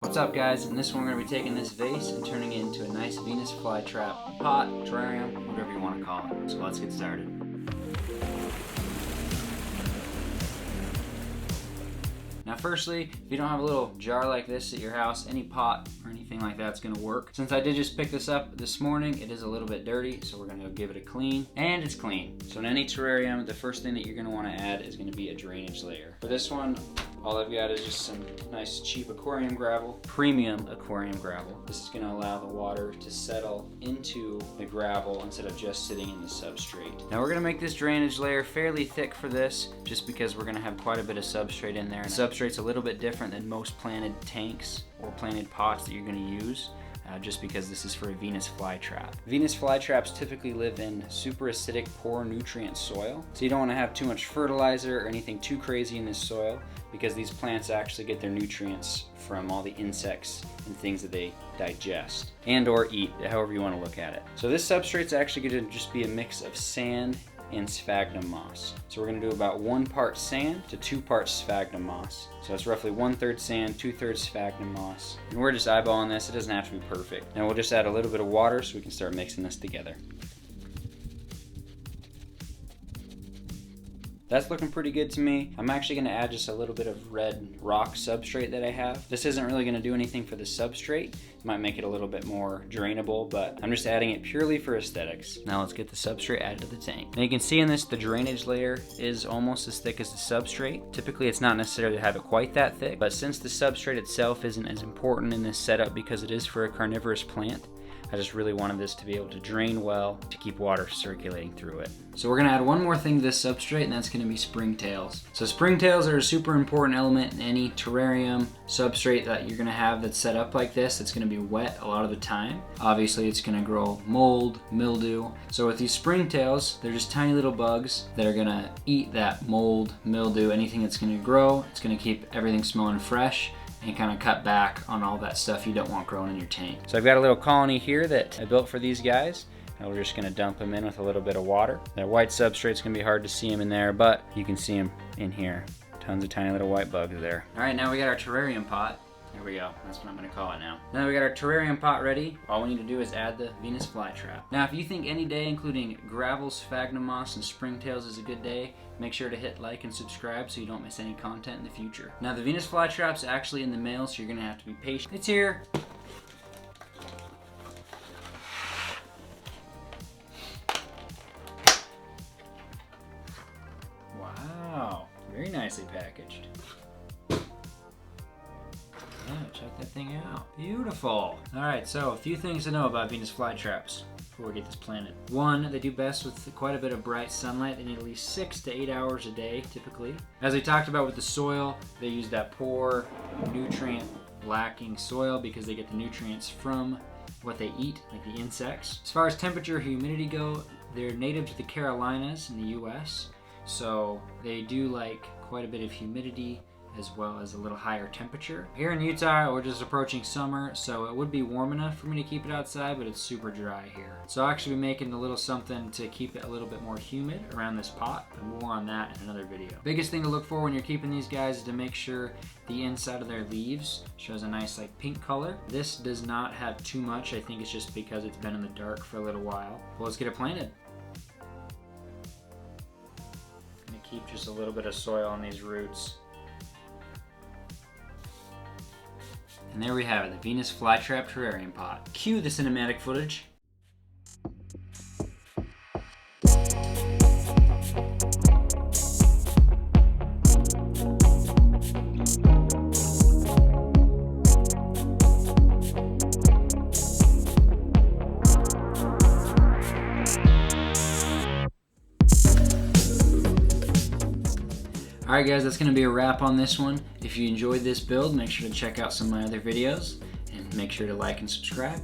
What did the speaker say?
What's up, guys? In this one we're going to be taking this vase and turning it into a nice Venus Flytrap pot, terrarium, whatever you want to call it. So let's get started. Now firstly, if you don't have a little jar like this at your house, any pot or anything like that's going to work. Since I did just pick this up this morning, it is a little bit dirty, so we're going to give it a clean. And it's clean. So in any terrarium, the first thing that you're going to want to add is going to be a drainage layer. For this one, all I've got is just some nice cheap aquarium gravel, premium aquarium gravel. This is going to allow the water to settle into the gravel instead of just sitting in the substrate. Now we're going to make this drainage layer fairly thick for this, just because we're going to have quite a bit of substrate in there. And the substrate's a little bit different than most planted tanks or planted pots that you're going to use. Just because this is for a Venus flytrap. Venus flytraps typically live in super acidic, poor nutrient soil. So you don't want to have too much fertilizer or anything too crazy in this soil, because these plants actually get their nutrients from all the insects and things that they digest and or eat, however you want to look at it. So this substrate's actually going to just be a mix of sand and sphagnum moss. So we're going to do about 1 part sand to 2 parts sphagnum moss. So that's roughly 1/3 sand, 2/3 sphagnum moss. And we're just eyeballing this. It doesn't have to be perfect. Now we'll just add a little bit of water so we can start mixing this together. That's looking pretty good to me. I'm actually going to add just a little bit of red rock substrate that I have. This isn't really going to do anything for the substrate. It might make it a little bit more drainable, but I'm just adding it purely for aesthetics. Now let's get the substrate added to the tank. Now you can see in this, the drainage layer is almost as thick as the substrate. Typically it's not necessary to have it quite that thick, but since the substrate itself isn't as important in this setup because it is for a carnivorous plant, I just really wanted this to be able to drain well to keep water circulating through it. So we're gonna add one more thing to this substrate, and that's gonna be springtails. So springtails are a super important element in any terrarium substrate that you're gonna have that's set up like this. It's gonna be wet a lot of the time. Obviously it's gonna grow mold, mildew. So with these springtails, they're just tiny little bugs that are gonna eat that mold, mildew, anything that's gonna grow. It's gonna keep everything smelling fresh and kind of cut back on all that stuff you don't want growing in your tank. So I've got a little colony here that I built for these guys, and we're just gonna dump them in with a little bit of water. That white substrate's gonna be hard to see them in there, but you can see them in here. Tons of tiny little white bugs there. All right, now we got our terrarium pot. There we go, that's what I'm gonna call it now. Now that we got our terrarium pot ready, all we need to do is add the Venus flytrap. Now if you think any day including gravel, sphagnum moss, and springtails is a good day, make sure to hit like and subscribe so you don't miss any content in the future. Now the Venus flytrap's actually in the mail, so you're gonna have to be patient. It's here. Wow, very nicely packaged. Yeah, check that thing out. Beautiful. All right, so a few things to know about Venus flytraps before we get this planted. One, they do best with quite a bit of bright sunlight. They need at least 6 to 8 hours a day, typically. As we talked about with the soil, they use that poor, nutrient-lacking soil because they get the nutrients from what they eat, like the insects. As far as temperature and humidity go, they're native to the Carolinas in the US, so they do like quite a bit of humidity as well as a little higher temperature. Here in Utah, we're just approaching summer, so it would be warm enough for me to keep it outside, but it's super dry here. So I'll actually be making a little something to keep it a little bit more humid around this pot, but more on that in another video. Biggest thing to look for when you're keeping these guys is to make sure the inside of their leaves shows a nice like pink color. This does not have too much. I think it's just because it's been in the dark for a little while. Well, let's get it planted. Gonna keep just a little bit of soil on these roots. And there we have it, the Venus flytrap terrarium pot. Cue the cinematic footage. Alright guys, that's going to be a wrap on this one. If you enjoyed this build, make sure to check out some of my other videos, and make sure to like and subscribe.